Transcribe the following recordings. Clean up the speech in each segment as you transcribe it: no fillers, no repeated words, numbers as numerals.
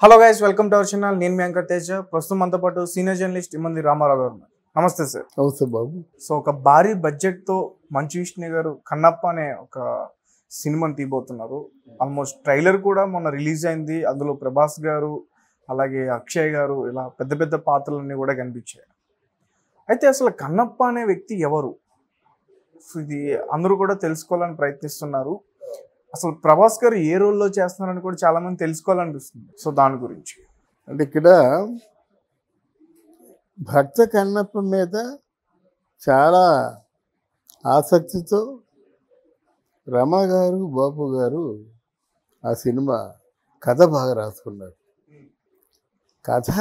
Hello guys, welcome to our channel. నేను మీ anchor Teja. ప్రస్తుతం మనతో పాటు సీనియర్ జర్నలిస్ట్ ఇమ్మంది రామారావు గారు ఉన్నారు. నమస్తే సార్. నమస్తే బాబు. సో ఒక భారీ బడ్జెట్ తో మంచు విష్ణు గారు కన్నప్ప అనే ఒక సినిమాని తీయబోతున్నారు. ఆల్మోస్ట్ ట్రైలర్ కూడా మొన్న రిలీజ్ అయింది. అందులో ప్రభాస్ గారు అలాగే అక్షయ్ గారు ఇలా పెద్ద పెద్ద పాత్రలన్నీ కూడా కనిపించాయి. అయితే అసలు కన్నప్ప అనే వ్యక్తి ఎవరు? ఇది అందరూ కూడా తెలుసుకోవాలని ప్రయత్నిస్తున్నారు. అసలు ప్రభాస్ గారు ఏ రోల్లో చేస్తున్నారని కూడా చాలా మంది తెలుసుకోవాలనిపిస్తుంది. సో దాని గురించి అంటే ఇక్కడ భక్త కన్నప్ప మీద చాలా ఆసక్తితో రమ గారు బాపు గారు ఆ సినిమా కథ బాగా రాసుకున్నారు. కథ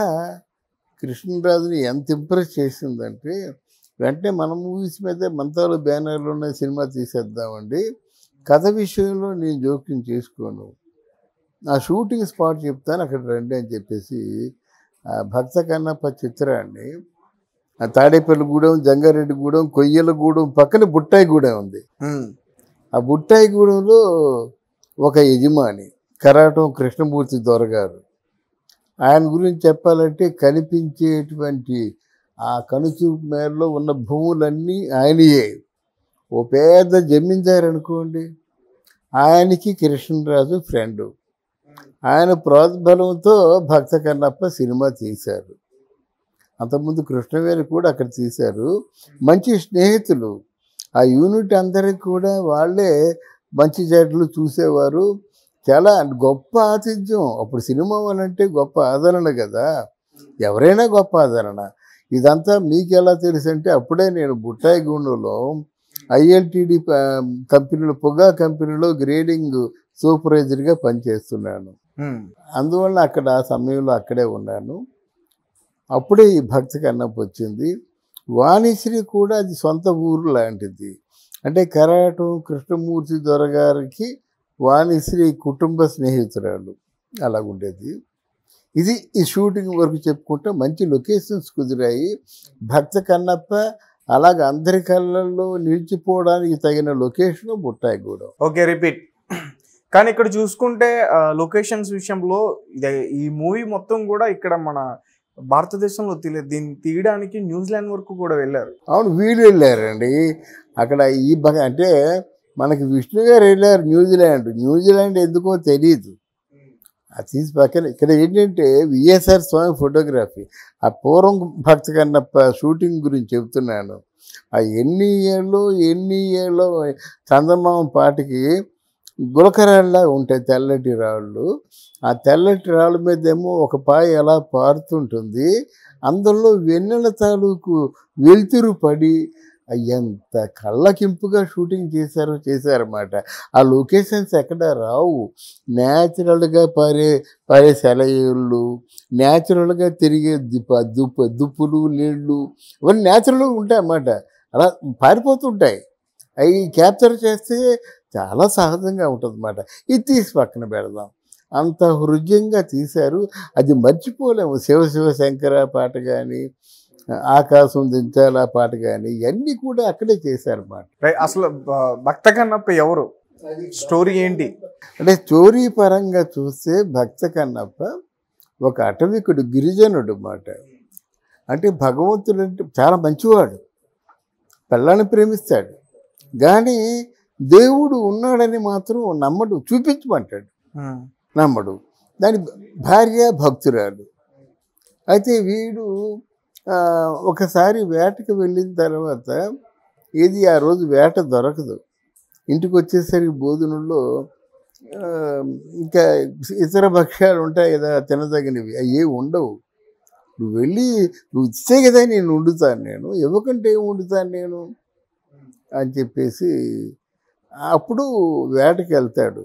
కృష్ణరాజుని ఎంత ఇంప్రెస్ చేసిందంటే వెంటనే మన మూవీస్ మీద మంతాలు బ్యానర్లు ఉన్న సినిమా తీసేద్దామండి, కథ విషయంలో నేను జోక్యం చేసుకోను, నా షూటింగ్ స్పాట్ చెప్తాను, అక్కడ రండి అని చెప్పేసి భక్త కన్నప్ప చిత్రాన్ని తాడేపల్లిగూడెం, జంగారెడ్డిగూడెం, కొయ్యలగూడెం పక్కన బుట్టాయిగూడెం ఉంది. ఆ బుట్టాయిగూడెంలో ఒక యజమాని కరాటం కృష్ణమూర్తి దొరగారు. ఆయన గురించి చెప్పాలంటే కనిపించేటువంటి ఆ కనుచూపు మేరలో ఉన్న భూములన్నీ ఆయనయే. ఓ పెద్ద జమీందారు అనుకోండి, ఆయనకి కృష్ణరాజు ఫ్రెండు. ఆయన ప్రోద్బలంతో భక్త కన్నప్ప సినిమా తీశారు. అంతకుముందు కృష్ణవేణి కూడా అక్కడ తీశారు. మంచి స్నేహితులు. ఆ యూనిట్ అందరికి కూడా వాళ్ళే మంచి చెడ్లు చూసేవారు. చాలా గొప్ప ఆతిథ్యం. అప్పుడు సినిమా వాళ్ళంటే గొప్ప ఆదరణ కదా, ఎవరైనా గొప్ప ఆదరణ. ఇదంతా మీకు ఎలా తెలుసు అంటే అప్పుడే నేను బుట్టాయిగూడెంలో ఐఎల్టీడీ కంపెనీలో పొగా కంపెనీలో గ్రేడింగ్ సూపర్వైజర్గా పనిచేస్తున్నాను. అందువల్ల అక్కడ ఆ సమయంలో అక్కడే ఉన్నాను. అప్పుడే ఈ భక్తి కన్నప్ప వచ్చింది. వాణిశ్రీ కూడా అది సొంత ఊరు లాంటిది. అంటే కరాటం కృష్ణమూర్తి దొరగారికి వాణిశ్రీ కుటుంబ స్నేహితురాలు అలాగుండేది. ఇది ఈ షూటింగ్ వరకు చెప్పుకుంటే మంచి లొకేషన్స్ కుదిరాయి. భక్త కన్నప్ప అలాగ అందరి కళ్ళల్లో నిలిచిపోవడానికి తగిన లొకేషన్ బుట్టాయిగూడెం. Okay, repeat. కానీ ఇక్కడ చూసుకుంటే లొకేషన్స్ విషయంలో ఈ మూవీ మొత్తం కూడా ఇక్కడ మన భారతదేశంలో దీన్ని తీయడానికి న్యూజిలాండ్ వరకు కూడా వెళ్ళారు. అవును, వీళ్ళు వెళ్ళారండి అక్కడ. అంటే మనకి విష్ణు గారు వెళ్ళారు న్యూజిలాండ్ ఎందుకో తెలియదు. అది తీసి పక్కన ఇక్కడ ఏంటంటే విఎస్ఆర్ స్వామి ఫోటోగ్రఫీ. ఆ పూర్వం భక్త కన్నప్ప షూటింగ్ గురించి చెబుతున్నాను. ఆ ఎన్ని ఏళ్ళు చందమామ పాటికి గులకరాళ్ళ ఉంటాయి తెల్లటి రాళ్ళు. ఆ తెల్లటి రాళ్ళ మీద ఏమో ఒక పాయ ఎలా పారుతుంటుంది, అందులో వెన్నెల తాలూకు వెలుతురు పడి ఎంత కళ్ళకింపుగా షూటింగ్ చేశారన్నమాట. ఆ లొకేషన్స్ ఎక్కడ రావు. న్యాచురల్గా పారే సెలయేళ్ళు, న్యాచురల్గా తిరిగే దుప్పులు నీళ్ళు ఇవన్నీ న్యాచురల్గా ఉంటాయి అన్నమాట. అలా పారిపోతుంటాయి. అవి క్యాప్చర్ చేస్తే చాలా సహజంగా ఉంటుంది అన్నమాట. ఇది తీసి పక్కన పెడదాం. అంత హృదయంగా తీశారు. అది మర్చిపోలేము. శివ శివ శంకర పాట కానీ, ఆకాశం దించాల పాట కానీ ఇవన్నీ కూడా అక్కడే చేశారన్నమాట. అసలు భక్త కన్నప్ప ఎవరు, స్టోరీ ఏంటి అంటే స్టోరీ పరంగా చూస్తే భక్త కన్నప్ప ఒక అటవికుడు, గిరిజనుడు అన్నమాట. అంటే భగవంతుడు అంటే చాలా మంచివాడు, పిల్లని ప్రేమిస్తాడు, కానీ దేవుడు ఉన్నాడని మాత్రం నమ్మడు, చూపించమంటాడు, నమ్మడు. దాని భార్య భక్తురాలు. అయితే వీడు ఒకసారి వేటకు వెళ్ళిన తర్వాత ఆ రోజు వేట దొరకదు. ఇంటికి వచ్చేసరికి భోజనంలో ఇంకా ఇతర భక్ష్యాలు ఉంటాయి కదా తినదగినవి, అవి ఉండవు. నువ్వు ఇస్తే కదా నేను వండుతాను, నేను ఇవ్వకంటే ఏం వండుతాను నేను అని చెప్పేసి అప్పుడు వేటకి వెళ్తాడు.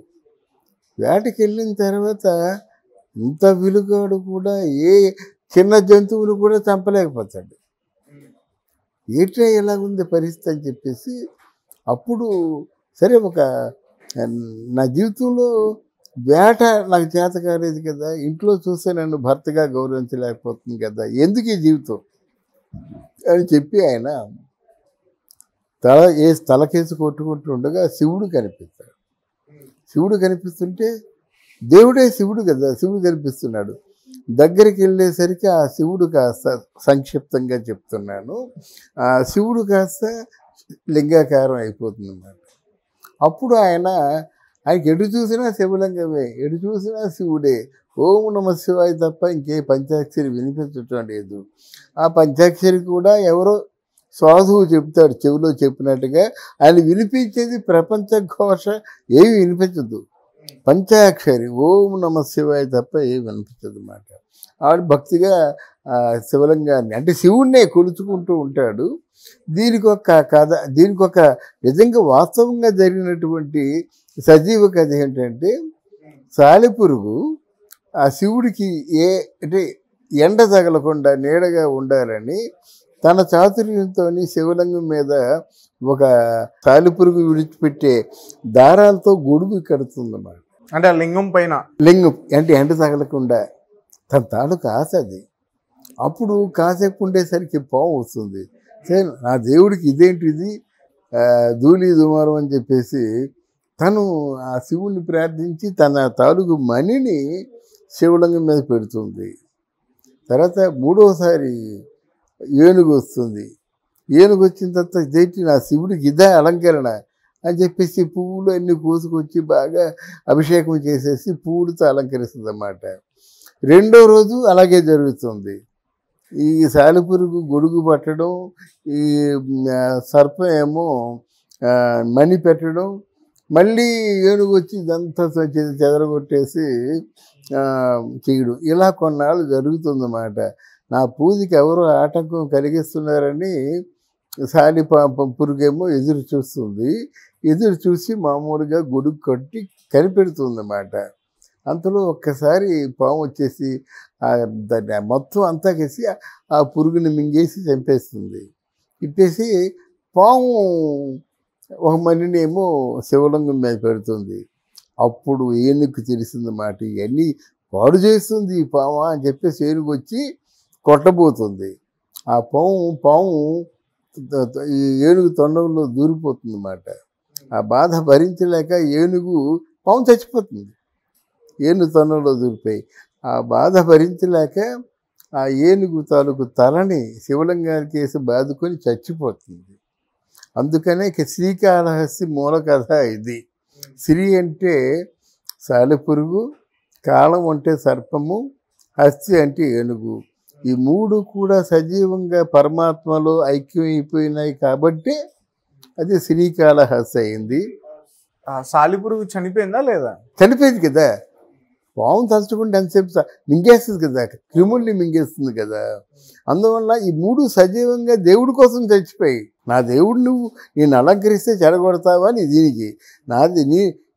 వేటకి వెళ్ళిన తర్వాత ఇంత విలుగాడు కూడా ఏ చిన్న జంతువులు కూడా చంపలేకపోతాడు. ఏట్లా ఎలాగుంది పరిస్థితి అని చెప్పేసి అప్పుడు సరే నా జీవితంలో వేట నాకు చేత కాలేదు కదా, ఇంట్లో చూస్తే నన్ను భర్తగా గౌరవించలేకపోతుంది కదా, ఎందుకు ఈ జీవితం అని చెప్పి ఆయన తలకేసి కొట్టుకుంటూ ఉండగా శివుడు కనిపిస్తాడు. శివుడు కనిపిస్తుంటే దేవుడే శివుడు కదా, శివుడు కనిపిస్తున్నాడు. దగ్గరికి వెళ్ళేసరికి ఆ శివుడు కాస్త, సంక్షిప్తంగా చెప్తున్నాను, ఆ శివుడు కాస్త లింగాకారం అయిపోతుంది అన్నమాట. అప్పుడు ఆయనకి ఎటు చూసినా శివలింగమే, ఎటు చూసినా శివుడే. ఓం నమ శివాయ తప్ప ఇంకే పంచాక్షరి వినిపించటం లేదు. ఆ పంచాక్షరి కూడా ఎవరో సాధువు చెప్తాడు చెవిలో చెప్పినట్టుగా, ఆయన వినిపించేది ప్రపంచ ఘోష ఏమి వినిపించదు. పంచాక్షరి ఓం నమ శివాయ తప్ప ఏమి వినిపించదు అన్నమాట. ఆవిడ భక్తిగా శివలింగాన్ని అంటే శివుణ్ణే కొలుచుకుంటూ ఉంటాడు. దీనికి ఒక కథ, దీనికి ఒక నిజంగా వాస్తవంగా జరిగినటువంటి సజీవ కథ ఏంటంటే, సాలెపురుగు ఆ శివుడికి అంటే ఎండ తగలకుండా నీడగా ఉండాలని తన చాతుర్యంతో శివలింగం మీద ఒక సాలెపురుగు విడిచిపెట్టే దారాలతో గొడుగు కడుతుందన్నమాట. అంటే ఆ లింగం పైన, లింగం అంటే ఎండ తగలకుండా తన తాలూకు ఆశ అది. అప్పుడు కాసేపు ఉండేసరికి పాము వస్తుంది. సరే నా దేవుడికి ఇదేంటిది ధూళి దుమారం అని చెప్పేసి తను ఆ శివుణ్ణి ప్రార్థించి తన తాలూకు మణిని శివలింగం మీద పెడుతుంది. తర్వాత మూడోసారి ఏనుగు వస్తుంది. ఏనుగు వచ్చిన తర్వాత ఇదేంటి నా శివుడికి ఇదే అలంకరణ అని చెప్పేసి పువ్వులు అన్నీ కోసుకొచ్చి బాగా అభిషేకం చేసేసి పువ్వులతో అలంకరిస్తుంది అన్నమాట. రెండో రోజు అలాగే జరుగుతుంది. ఈ సాలెపురుగు గొడుగు పట్టడం, ఈ సర్పం ఏమో మణి పెట్టడం, మళ్ళీ ఏనుగు వచ్చి ఇదంతా చెదరగొట్టేసి చేయడం, ఇలా కొన్నాళ్ళు జరుగుతుందన్నమాట. నా పూజకి ఎవరో ఆటంకం కలిగిస్తున్నారని పురుగేమో ఎదురు చూస్తుంది. ఎదురు చూసి మామూలుగా గొడుగు కట్టి కనిపెడుతుందన్నమాట. అంతలో ఒక్కసారి పాము వచ్చేసి దాన్ని మొత్తం అంతా కేసి ఆ పురుగుని మింగేసి చంపేస్తుంది. ఇప్పేసి పాము ఒక మనినేమో శివలింగం మీద పెడుతుంది. అప్పుడు ఏనుగుకి తెలిసిందన్నమాట, ఇవన్నీ పాడు చేస్తుంది ఈ పాము అని చెప్పేసి ఏనుగు వచ్చి కొట్టబోతుంది. ఆ పాము ఈ ఏనుగు తొండంలో దూరిపోతుంది అన్నమాట. ఆ బాధ భరించలేక పాము చచ్చిపోతుంది. ఏనుగు తొండంలో దూరిపోయి ఆ బాధ భరించలేక ఆ ఏనుగు తాలూకు తలని శివలింగానికి వేసి బాదుకొని చచ్చిపోతుంది. అందుకనే శ్రీకాళహస్తి మూల కథ ఇది. శ్రీ అంటే సాలెపురుగు, కాళం అంటే సర్పము, హస్తి అంటే ఏనుగు. ఈ మూడు కూడా సజీవంగా పరమాత్మలో ఐక్యం అయిపోయినాయి కాబట్టి అది శ్రీకాళహస్తి అయింది. సాలెపురుగు చనిపోయిందా లేదా? చనిపోయింది కదా. పాము తలుచుకుంటే ఎంతసేపు మింగేస్తుంది కదా, క్రిముల్ని మింగేస్తుంది కదా. అందువల్ల ఈ మూడు సజీవంగా దేవుడి కోసం చచ్చిపోయి, నా దేవుడు నేను అలంకరిస్తే చెడగొడతావా అని దీనికి, నాది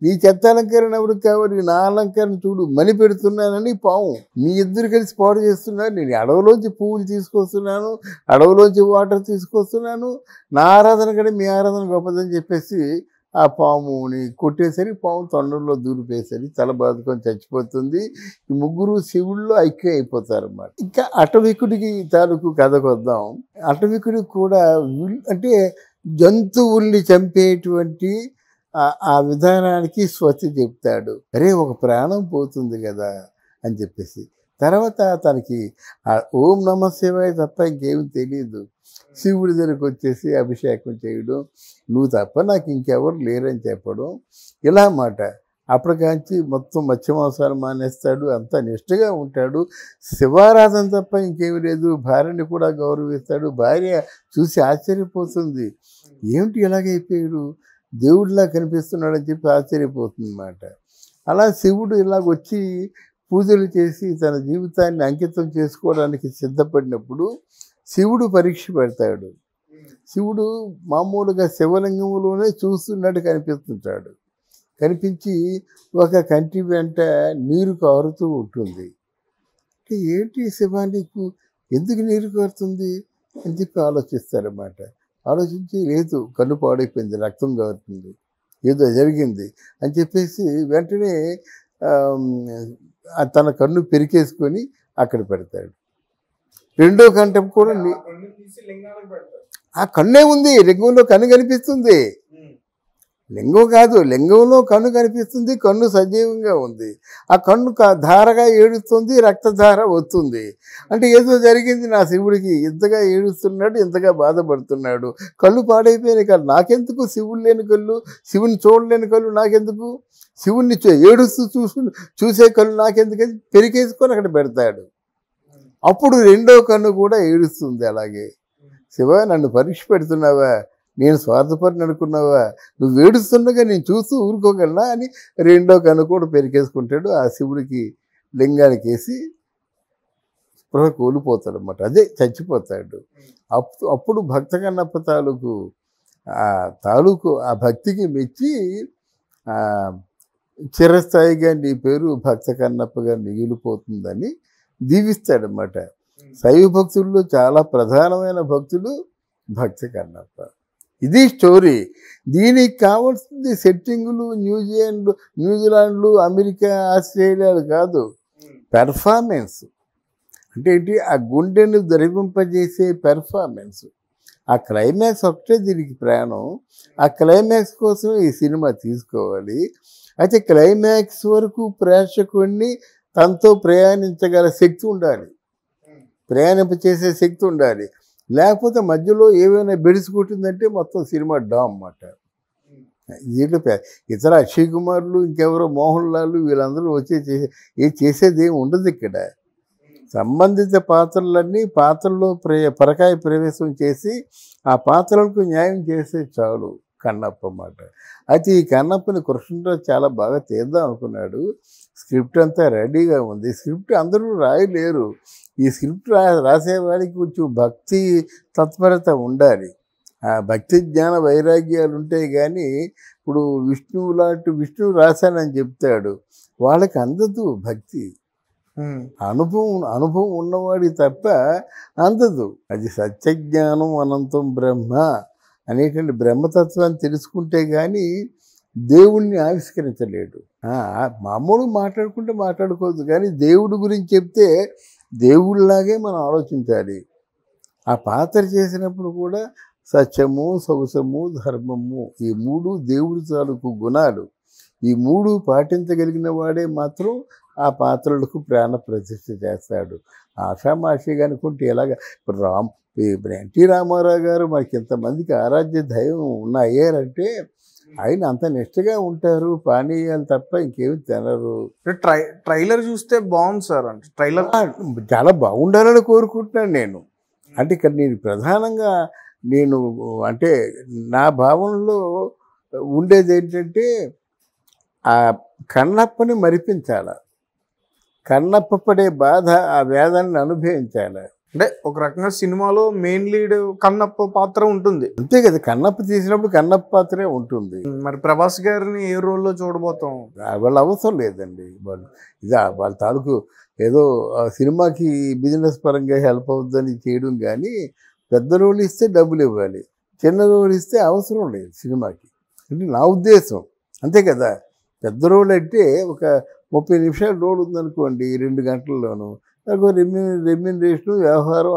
నీ చెత్త అలంకరణ ఎవరికి కావాలి, నా అలంకరణ చూడు మని పెడుతున్నానని పాము. మీ ఇద్దరు కలిసి పాడు చేస్తున్నారు. నేను అడవిలోంచి పువ్వులు తీసుకొస్తున్నాను, అడవిలోంచి వాటర్ తీసుకొస్తున్నాను, నా ఆరాధన కూడా మీ ఆరాధన గొప్పదని చెప్పేసి ఆ పాముని కొట్టేసరికి పాము తొండంలో దూరిపోయేసరికి తల బాదుకొని చచ్చిపోతుంది. ఈ ముగ్గురు శివుల్లో ఐక్యం అయిపోతారన్నమాట. ఇంకా అటవికుడికి తాలూకు కథకు వద్దాం. అటవికుడికి కూడా అంటే జంతువుల్ని చంపేటువంటి ఆ విధానానికి స్వస్తి చెప్తాడు. అరే ఒక ప్రాణం పోతుంది కదా అని చెప్పేసి. తర్వాత తనకి ఓం నమ శివాయ తప్ప ఇంకేమి తెలియదు. శివుడి దగ్గరికి వచ్చేసి అభిషేకం చేయడం, నువ్వు తప్ప నాకు ఇంకెవరు లేరని చెప్పడం, ఇలా మాట. అప్పటికాంచి మొత్తం మత్స్యమాంసాలు మానేస్తాడు, అంతా నిష్ఠగా ఉంటాడు. శివారాధన తప్ప ఇంకేమి లేదు. భార్యని కూడా గౌరవిస్తాడు. భార్య చూసి ఆశ్చర్యపోతుంది, ఏమిటి ఇలాగైపోయాడు, దేవుడిలా కనిపిస్తున్నాడని చెప్పి ఆశ్చర్యపోతుంది అన్నమాట. అలా శివుడు ఇలాగొచ్చి పూజలు చేసి తన జీవితాన్ని అంకితం చేసుకోవడానికి సిద్ధపడినప్పుడు శివుడు పరీక్ష పెడతాడు. శివుడు మామూలుగా శివలింగంలోనే చూస్తున్నట్టు కనిపిస్తుంటాడు. కనిపించి ఒక కంటి వెంట నీరు కారుతూ ఉంటుంది. అంటే ఏంటి శివ నీకు ఎందుకు నీరు కారుతుంది అని చెప్పి ఆలోచిస్తారన్నమాట. ఆలోచించి లేదు కన్ను పాడైపోయింది, రక్తం కారుతుంది, ఏదో జరిగింది అని చెప్పేసి వెంటనే తన కన్ను పెరికేసుకొని అక్కడ పెడతాడు. రెండో కంఠం కూడా ఆ కన్నే ఉంది, లింగంలో కన్ను కనిపిస్తుంది. లింగం కాదు, లింగంలో కన్ను కనిపిస్తుంది, కన్ను సజీవంగా ఉంది. ఆ కన్ను ధారగా ఏడుస్తుంది, రక్తధార వస్తుంది. అంటే ఏదో జరిగింది నా శివుడికి, ఇంతగా ఏడుస్తున్నాడు, ఇంతగా బాధపడుతున్నాడు, కళ్ళు పాడైపోయినాయి కళ్ళు నాకెందుకు, శివుడు లేని కళ్ళు, శివుని చూడలేని కళ్ళు నాకెందుకు, శివుణ్ణి ఏడుస్తూ చూసే కళ్ళు నాకెందుకని పెరికేసుకొని అక్కడ పెడతాడు. అప్పుడు రెండో కన్ను కూడా ఏడుస్తుంది. అలాగే శివ, నన్ను పరీక్ష పెడుతున్నావా, నేను స్వార్థపరిని అనుకున్నావా, నువ్వు ఏడుస్తుండగా నేను చూస్తూ ఊరుకోగలనా అని రెండో కన్ను కూడా పెరికేసుకుంటాడు. ఆ శివుడికి లింగానికి వేసి స్పృహ కోల్పోతాడు అన్నమాట. అదే చచ్చిపోతాడు. అప్పుడు భక్త కన్నప్ప తాలూకు ఆ భక్తికి మెచ్చి చిరస్థాయిగా నీ పేరు భక్త కన్నప్పగా మిగిలిపోతుందని దీవిస్తాడనమాట. శైవ భక్తుల్లో చాలా ప్రధానమైన భక్తుడు భక్త కన్నప్ప. ఇది స్టోరీ. దీనికి కావాల్సింది సెట్టింగులు న్యూజిలాండ్లు, అమెరికా, ఆస్ట్రేలియాలు కాదు, పెర్ఫార్మెన్స్. అంటే ఏంటి, ఆ గుండెను ద్రవింపజేసే పెర్ఫార్మెన్స్. ఆ క్లైమాక్స్ ఒకటే దీనికి ప్రాణం. ఆ క్లైమాక్స్ కోసం ఈ సినిమా తీసుకోవాలి. అయితే క్లైమాక్స్ వరకు ప్రేక్షకుడిని తనతో ప్రయాణించగల శక్తి ఉండాలి, ప్రయాణింపచేసే శక్తి ఉండాలి. లేకపోతే మధ్యలో ఏమైనా బెడిసికొట్టిందంటే మొత్తం సినిమా డామ్ అన్నమాట. దీంట్లో ఇతర అక్షయ్ కుమార్లు, ఇంకెవరో మోహన్ లాల్, వీళ్ళందరూ చేసేది ఏమి ఉండదు ఇక్కడ. సంబంధిత పాత్రల్లో పరకాయ ప్రవేశం చేసి ఆ పాత్రలకు న్యాయం చేస్తే చాలు కన్నప్ప అన్నమాట. అయితే ఈ కన్నప్పని కృష్ణరాజు చాలా బాగా తీద్దాం అనుకున్నాడు. స్క్రిప్ట్ అంతా రెడీగా ఉంది. స్క్రిప్ట్ అందరూ రాయలేరు. ఈ స్క్రిప్ట్ రాసేవాడికి కొంచెం భక్తి తత్పరత ఉండాలి. ఆ భక్తి జ్ఞాన వైరాగ్యాలు ఉంటాయి. కానీ ఇప్పుడు విష్ణువు రాశానని చెప్తాడు, వాళ్ళకి అందదు భక్తి. అనుభవం ఉన్నవాడి తప్ప అందదు. అది సత్యజ్ఞానం అనంతం బ్రహ్మ అనేటువంటి బ్రహ్మతత్వాన్ని తెలుసుకుంటే కానీ దేవుణ్ణి ఆవిష్కరించలేడు. మామూలు మాట్లాడుకోవద్దు, కానీ దేవుడి గురించి చెప్తే దేవుళ్ళలాగే మనం ఆలోచించాలి. ఆ పాత్ర చేసినప్పుడు కూడా సత్యము, సౌసము, ధర్మము, ఈ మూడు దేవుడి తాలూకు గుణాలు. ఈ మూడు పాటించగలిగిన వాడే మాత్రం ఆ పాత్రలకు ప్రాణ ప్రతిష్ఠ చేస్తాడు. ఆషామాషిగా అనుకుంటే ఎలాగా, ఇప్పుడు ఎన్టీ రామారావు గారు మనకి ఇంతమందికి ఆరాధ్య దైవం అయ్యారంటే ఆయన అంత నిష్టగా ఉంటారు. పానీయాలు తప్ప ఇంకేమి తినరు. ట్రైలర్ చూస్తే బాగుంది సార్. అంటే ట్రైలర్ చాలా బాగుండాలని కోరుకుంటున్నాను నేను. అంటే ఇక్కడ నేను ప్రధానంగా అంటే నా భావనలో ఉండేది ఏంటంటే ఆ కన్నప్పని మరిపించాల, కన్నప్ప పడే బాధ, ఆ వేదాన్ని అనుభవించాలి. అంటే ఒక రకంగా సినిమాలో మెయిన్ లీడ్ కన్నప్ప పాత్ర ఉంటుంది, అంతే కదా. కన్నప్ప తీసినప్పుడు కన్నప్ప పాత్రే ఉంటుంది. మరి ప్రభాస్ గారిని ఏ రోల్లో చూడబోతాం? వాళ్ళ అవసరం లేదండి. వాళ్ళ తాలూకు ఏదో సినిమాకి బిజినెస్ పరంగా హెల్ప్ అవుతుందని చేయడం. కానీ పెద్ద రోల్ ఇస్తే డబ్బులు ఇవ్వాలి, చిన్న రోల్ ఇస్తే అవసరం లేదు సినిమాకి, అంటే నా ఉద్దేశం. అంతే కదా. పెద్ద రోల్ అంటే ఒక 30 నిమిషాల రోల్ ఉందనుకోండి, 2 గంటల్లోనూ నాకు రెమ్యూనరేషన్ వ్యవహారం